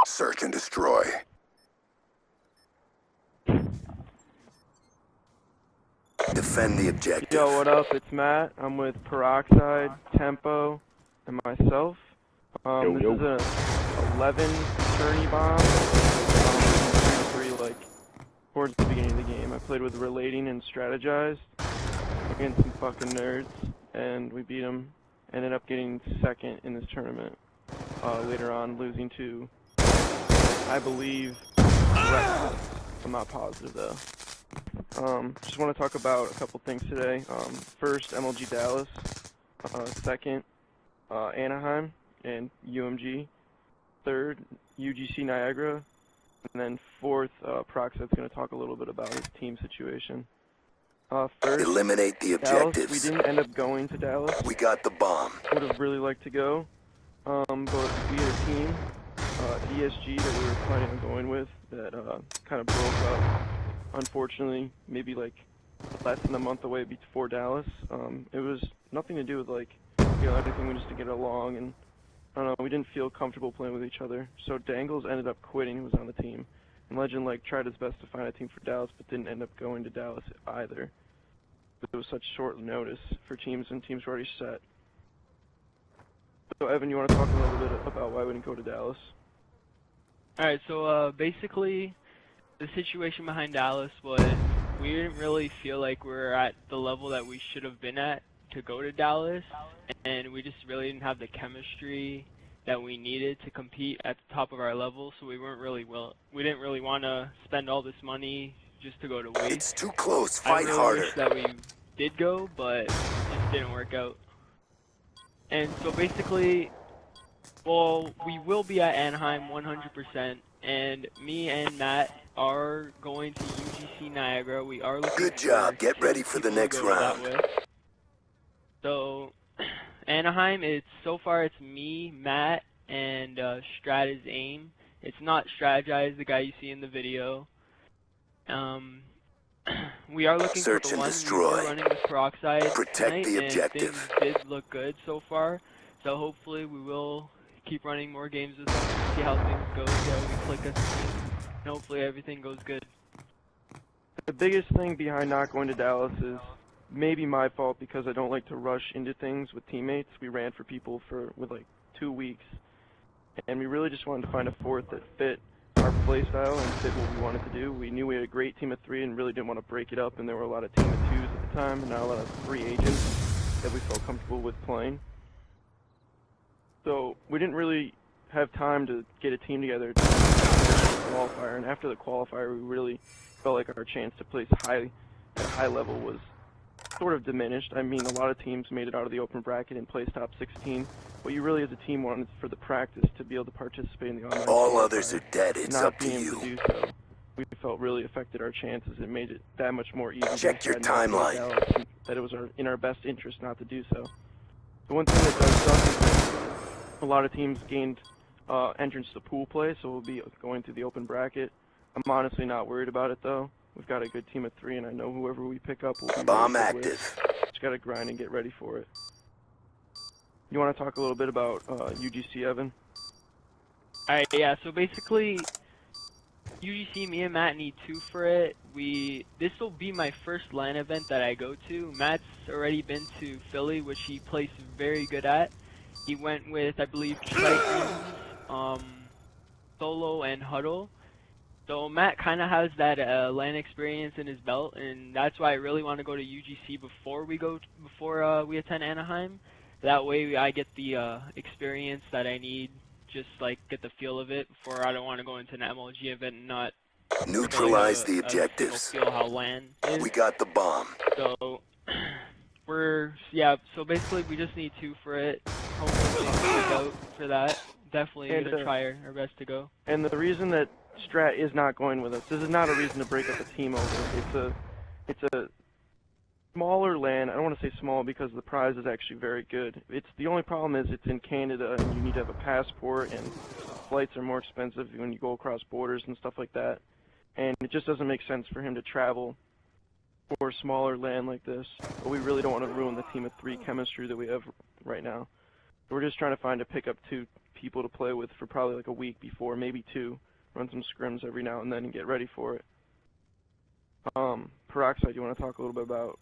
Search and destroy. Defend the objective. Yo, what up? It's Matt. I'm with Peroxide, Tempo, and myself. This is a 11 tourney bomb. 3 like towards the beginning of the game. I played with Relating and Strategized against some fucking nerds, and we beat them. Ended up getting second in this tournament. Later on, losing to, I believe, Red. I'm not positive though. Just want to talk about a couple things today. First, MLG Dallas. Second, Anaheim and UMG. Third, UGC Niagara. And then fourth, Proxide's going to talk a little bit about his team situation. First, eliminate the Dallas. objectives. We didn't end up going to Dallas. We got the bomb. Would have really liked to go. But we had a team, ESG, that we were planning on going with that kind of broke up. Unfortunately, maybe like less than a month away before Dallas. It was nothing to do with like, anything, just to get along, and I don't know, we didn't feel comfortable playing with each other. So Dangles ended up quitting, who was on the team. And Legend like tried his best to find a team for Dallas, but didn't end up going to Dallas either. It was such short notice for teams, and teams were already set. So Evan, you want to talk a little bit about why we didn't go to Dallas? Alright, so basically the situation behind Dallas was we didn't really feel like we were at the level that we should have been at to go to Dallas, and we just really didn't have the chemistry that we needed to compete at the top of our level, so we didn't really want to spend all this money just to go to waste. It's too close, fight I really harder. wish that we did go, but it just didn't work out. And so basically, well, we will be at Anaheim 100%, and me and Matt are going to UGC Niagara. We are looking Good job. Get ready for the next round. So, Anaheim, so far it's me, Matt, and Strat is aim. It's not Strategize, the guy you see in the video. We are looking Search for the and one. destroy. We are running with Peroxide Protect tonight, the and objective. things did look good so far. So hopefully we will keep running more games with them, see how things go, see how we click as a team, and hopefully everything goes good. The biggest thing behind not going to Dallas is maybe my fault, because I don't like to rush into things with teammates. We ran for people with like 2 weeks, and we really just wanted to find a fourth that fit our play style and fit what we wanted to do. We knew we had a great team of 3 and really didn't want to break it up, and there were a lot of team of 2s at the time and not a lot of free agents that we felt comfortable with playing. So we didn't really have time to get a team together to qualifier, and after the qualifier we really felt like our chance to place at a high level was sort of diminished. I mean, a lot of teams made it out of the open bracket and placed top 16, but you really as a team wanted for the practice to be able to participate in the online All qualifier. others are dead. It's Not up to being you. able to do so, we felt really affected our chances. It made it that much more easy. Check your timeline. That it was in our best interest not to do so. The one thing that does suck is that a lot of teams gained entrance to pool play, so we'll be going through the open bracket. I'm honestly not worried about it though. We've got a good team of 3, and I know whoever we pick up will be Bomb really good active. with. Just gotta grind and get ready for it. You want to talk a little bit about UGC, Evan? Alright, yeah, so basically, UGC, me and Matt need 2 for it. This will be my first LAN event that I go to. Matt's already been to Philly, which he plays very good at. He went with, I believe, Triton, Solo, and Huddle. So Matt kind of has that LAN experience in his belt, and that's why I really want to go to UGC before we attend Anaheim. That way I get the experience that I need, just like get the feel of it before. I don't want to go into an MLG event and not neutralize the objectives. Feel how LAN is. We got the bomb. So so basically we just need 2 for it. Hopefully we can work out for that. Definitely gonna try our best to go. And the reason that Strat is not going with us, this is not a reason to break up a team over. It's a smaller LAN. I don't want to say small because the prize is actually very good. The only problem is it's in Canada and you need to have a passport, and flights are more expensive when you go across borders and stuff like that. And it just doesn't make sense for him to travel for a smaller LAN like this. But we really don't want to ruin the team of 3 chemistry that we have right now. So we're just trying to find a pick up 2 people to play with for probably like a week before, maybe 2. Run some scrims every now and then and get ready for it. Peroxide, you want to talk a little bit about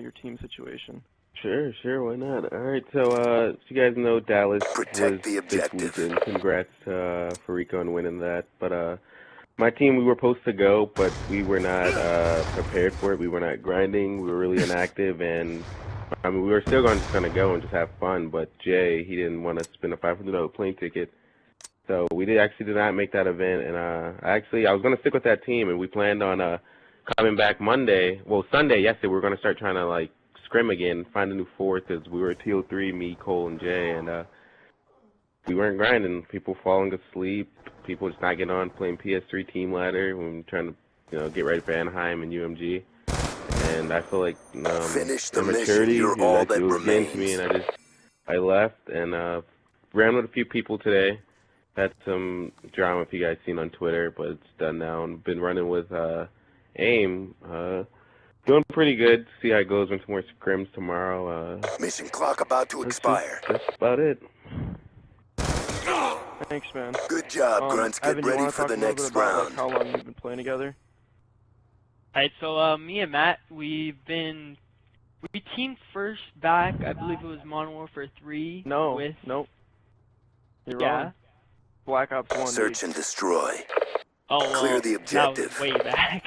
your team situation? Sure, why not? Alright, so, as you guys know, Dallas Protect was the objective. this weekend. Congrats to Rico on winning that. But, my team, we were supposed to go, but we were not prepared for it. We were not grinding. We were really inactive, and I mean, we were still just going to go and just have fun, but Jay, he didn't want to spend a $500 plane ticket. So we actually did not make that event, and I was going to stick with that team, and we planned on coming back Sunday, yesterday, we were going to start trying to, like, scrim again, find a new fourth, because we were TO3, me, Cole, and Jay, and we weren't grinding. People falling asleep, people just not getting on, playing PS3 team ladder when we were trying to, get ready for Anaheim and UMG. And I feel like Finish the immaturity mission. You're all that was getting to me, remains. and I left and ran with a few people today. Had some drama if you guys seen on Twitter, but it's done now. And been running with AIM, doing pretty good. See how it goes. With some more scrims tomorrow. Mission clock about to expire. That's about it. Thanks, man. Good job, Grunts. Get Evan, you ready wanna for talk the a little next bit about, like, round. how long you've been playing together? Alright, so me and Matt, we teamed first back, I believe it was Modern Warfare 3. Nope. You're wrong. Black Ops 1. Search and destroy. Oh, well, Clear the that objective. was way back.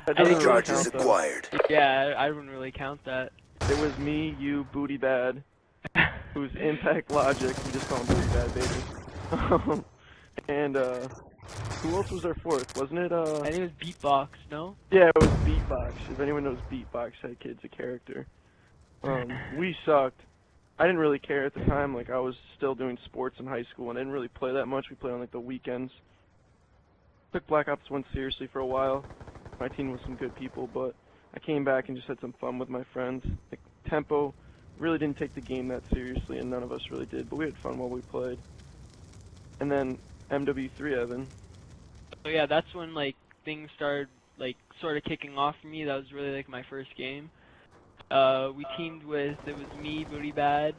That doesn't really Charges count, though. acquired. Yeah, I wouldn't really count that. It was me, you, Booty Bad, who's Impact Logic. We just call him Booty Bad, baby. And who else was our fourth? Wasn't it I think it was Beatbox, no? Yeah, it was Beatbox. If anyone knows Beatbox, that kid's a character. We sucked. I didn't really care at the time. Like, I was still doing sports in high school and I didn't really play that much. We played on like the weekends. Took Black Ops 1 seriously for a while. My team was some good people, but I came back and just had some fun with my friends. Like, Tempo really didn't take the game that seriously, and none of us really did, but we had fun while we played. And then MW3, Evan. So yeah, that's when like things started like sort of kicking off for me. That was really like my first game. We teamed with, it was me, Booty Bad,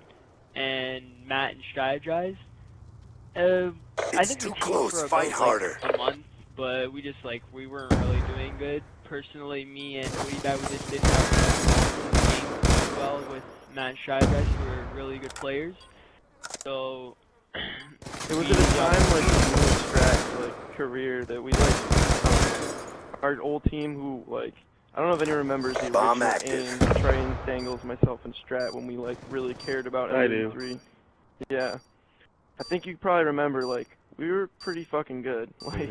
and Matt and Strategize. I think too we teamed close. for Fight about harder. like a month, but we just like we weren't really doing good. Personally, me and Booty Bad, we just didn't have the game well with Matt and Strategize, who were really good players. So it was at a time like in Strat's like career that we like our old team who like I don't know if anyone remembers the Bomb original active. AIM, Train, Stangles, myself, and Strat when we like really cared about I MW3. Yeah, I think you probably remember like we were pretty fucking good. Like,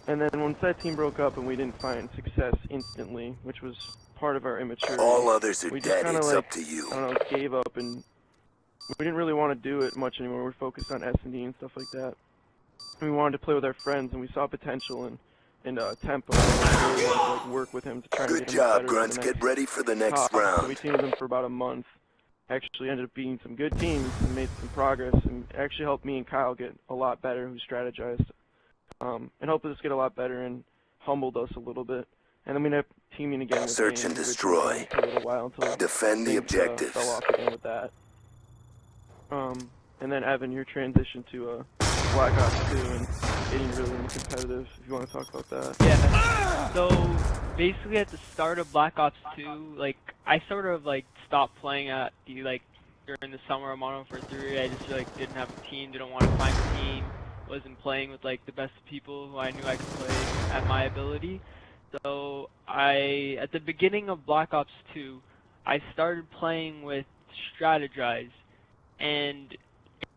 and then once that team broke up and we didn't find success instantly, which was part of our immaturity. All others are we just dead. kinda, It's like, up to you. I don't know, gave up and we didn't really want to do it much anymore. We're focused on SnD and stuff like that. And we wanted to play with our friends, and we saw potential in Tempo. And we really wanted to like, work with him to try and Good get him job, better Grunts. for the Get ready for the next top. So we round. teamed with him for about a month. Actually ended up beating some good teams and made some progress, and actually helped me and Kyle get a lot better, who strategized. And helped us get a lot better and humbled us a little bit. And then we ended up teaming again with Search AIM, and which destroy. for a little while until Defend the things, objectives. fell off again with that. And then Evan, your transition to Black Ops 2 and getting really into competitive, if you want to talk about that. Yeah, so basically at the start of Black Ops 2, like, I sort of, like, stopped playing at the, like, during the summer of Modern Warfare 3. I just, like, didn't have a team, didn't want to find a team, wasn't playing with, like, the best people who I knew I could play at my ability. So at the beginning of Black Ops 2, I started playing with Strategize, and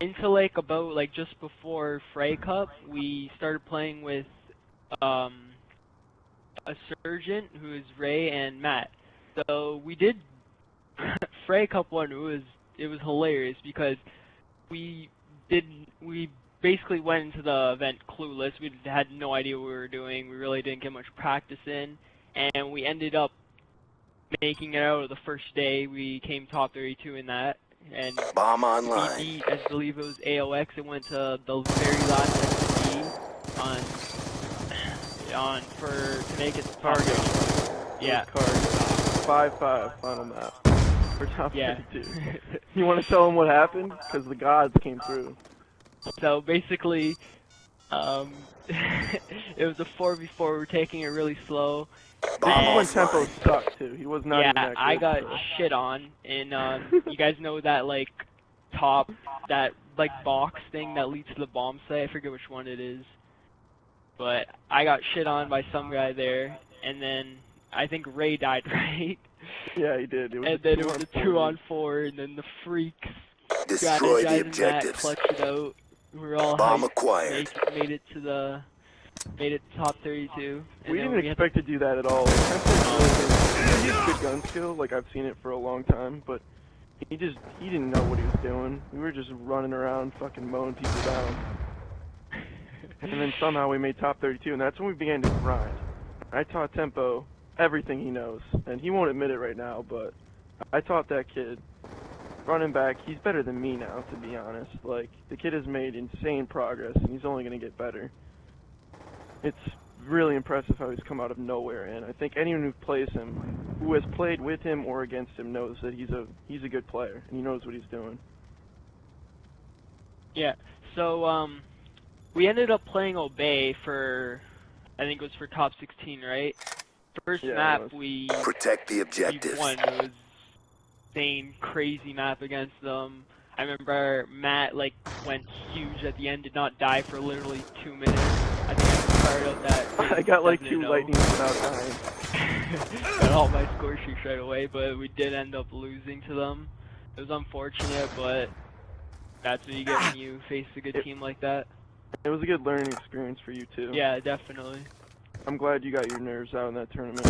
into like about like just before Frey Cup, we started playing with a Sergeant who is Ray and Matt. So we did Frey Cup 1. It was hilarious because we basically went into the event clueless. We had no idea what we were doing. We really didn't get much practice in, and we ended up making it out of the first day. We came top 32 in that. And Bomb we online. beat, I believe it was AOX. It went to the very last SnD to make it to target. Yeah. Card. 5-5 final map for top Yeah. 32. You want to tell them what happened? Because the gods came through. So basically, it was a 4v4. We were taking it really slow. This is when And, Tempo sucked too. He was not yeah, even that good. I got shit on. And you guys know that like top, that like box thing that leads to the bomb site. I forget which one it is. But I got shit on by some guy there, and then I think Ray died, right? Yeah, he did. It was And then it was a 2-on-4, and then the freaks Destroy the strategizing that, objectives. clutch it out. We were all Bomb hyped, acquired. made it to top 32. And We then didn't had expect to do that at all. He has good gun skill, like I've seen it for a long time, but he didn't know what he was doing. We were just running around fucking mowing people down. And then somehow we made top 32, and that's when we began to grind. I taught Tempo everything he knows, and he won't admit it right now, but I taught that kid running back. He's better than me now, to be honest. Like, the kid has made insane progress, and he's only going to get better. It's really impressive how he's come out of nowhere, and I think anyone who plays him, who has played with him or against him, knows that he's a good player, and he knows what he's doing. Yeah, so we ended up playing Obey for, I think it was for top 16, right? First Yeah, map we Protect the objectives. won. It was insane, crazy map against them. I remember Matt like went huge at the end, did not die for literally 2 minutes. I think I fired out that. I got like 2 doesn't know. lightnings without dying. Got all my score sheets right away, but we did end up losing to them. It was unfortunate, but that's what you get when you face a good team like that. It was a good learning experience for you, too. Yeah, definitely. I'm glad you got your nerves out in that tournament.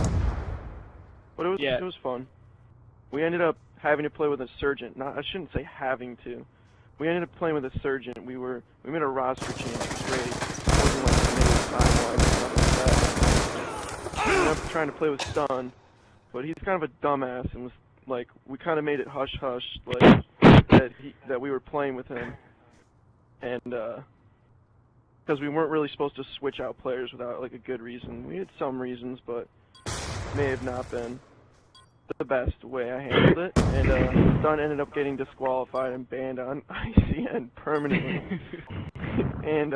But it was fun. We ended up having to play with a surgeon. I shouldn't say having to. We ended up playing with a surgeon. We made a roster change. It was great. It wasn't like committed time-wise or something like that. We ended up trying to play with Stun, but he's kind of a dumbass and was like, we kind of made it hush-hush, like, that we were playing with him. And, because we weren't really supposed to switch out players without like a good reason. We had some reasons, but may have not been the best way I handled it. And Stun ended up getting disqualified and banned on ICN permanently. And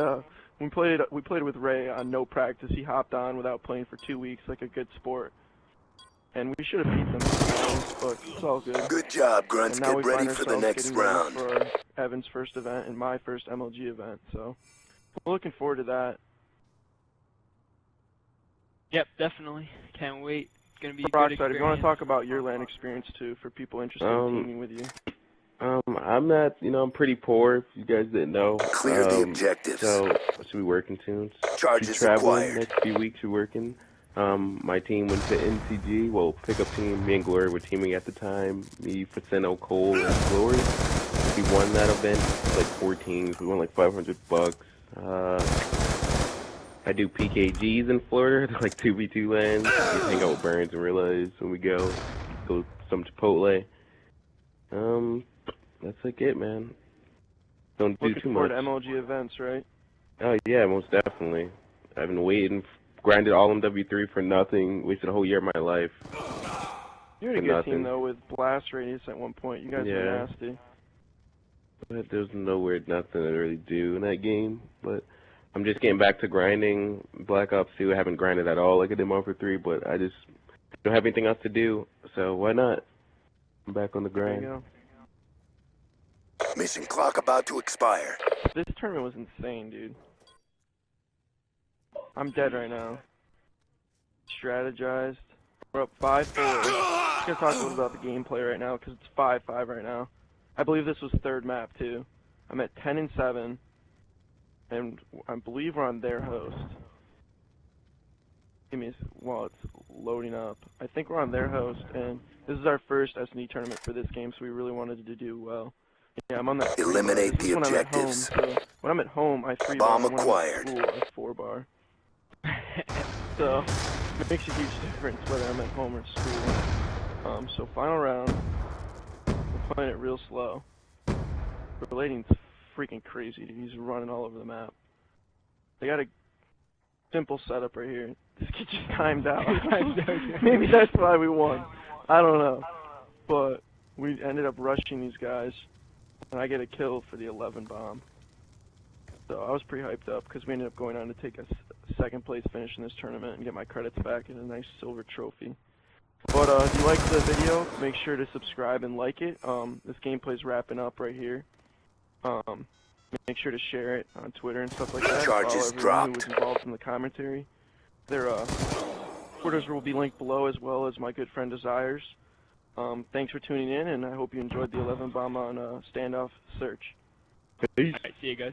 we played with Ray on no practice. He hopped on without playing for 2 weeks like a good sport. And we should have beat them, but it's all good. Good job, Grunts. And now Get we ready find for the ourselves next getting ready round. for Evan's first event and my first MLG event, so we're looking forward to that. Yep, definitely. Can't wait. It's gonna be a good Rockside, experience. if you want to talk about your LAN experience too, for people interested in teaming with you. I'm not, I'm pretty poor, if you guys didn't know. Clear the objectives. So, I should be working soon. Charges Be traveling acquired. next few weeks, we're working. My team went to NCG, well, pickup team, me and Glory were teaming at the time. Me, Facino, Cole, and Glory. We won that event, like 4 teams, we won like $500. I do PKGs in Florida, like 2v2 lands. We hang out with Burns and realize when we go some Chipotle. That's like it, man. Don't do Looking too forward much. to MLG events, right? Oh yeah, most definitely. I've been waiting, grinded all MW3 for nothing, wasted a whole year of my life. You had a good team though with Blast Radius at one point. You guys were nasty. But there's nothing to really do in that game. But I'm just getting back to grinding. Black Ops 2, I haven't grinded at all like I did Modern 3, but I just don't have anything else to do, so why not? I'm back on the grind. There you go. Mission clock about to expire. This tournament was insane, dude. I'm dead right now. Strategized. We're up 5-4. I'm just gonna talk a little about the gameplay right now because it's 5-5 right now. I believe this was third map too. I'm at 10-7, and I believe we're on their host. Give me while it's loading up. I think we're on their host, and this is our first SnD tournament for this game, so we really wanted to do well. Yeah, I'm on that. Eliminate the when objectives. I'm at home, so when I'm at home, I 3-bar. Bomb When I'm acquired. at school, I 4-bar. So it makes a huge difference whether I'm at home or at school. So final round. We're playing it real slow. Relating's freaking crazy, dude. He's running all over the map. They got a simple setup right here. This kid just timed out. Maybe that's why we won. I don't know. But we ended up rushing these guys, and I get a kill for the 11 bomb. So I was pretty hyped up because we ended up going on to take a second place finish in this tournament and get my credits back and a nice silver trophy. But if you liked the video, make sure to subscribe and like it. This gameplay's wrapping up right here. Make sure to share it on Twitter and stuff like that. Charges Follow everyone dropped. who was involved in the commentary. Their Twitters will be linked below, as well as my good friend Desires. Thanks for tuning in, and I hope you enjoyed the 11 bomb on Standoff Search. Peace. Alright, see you guys.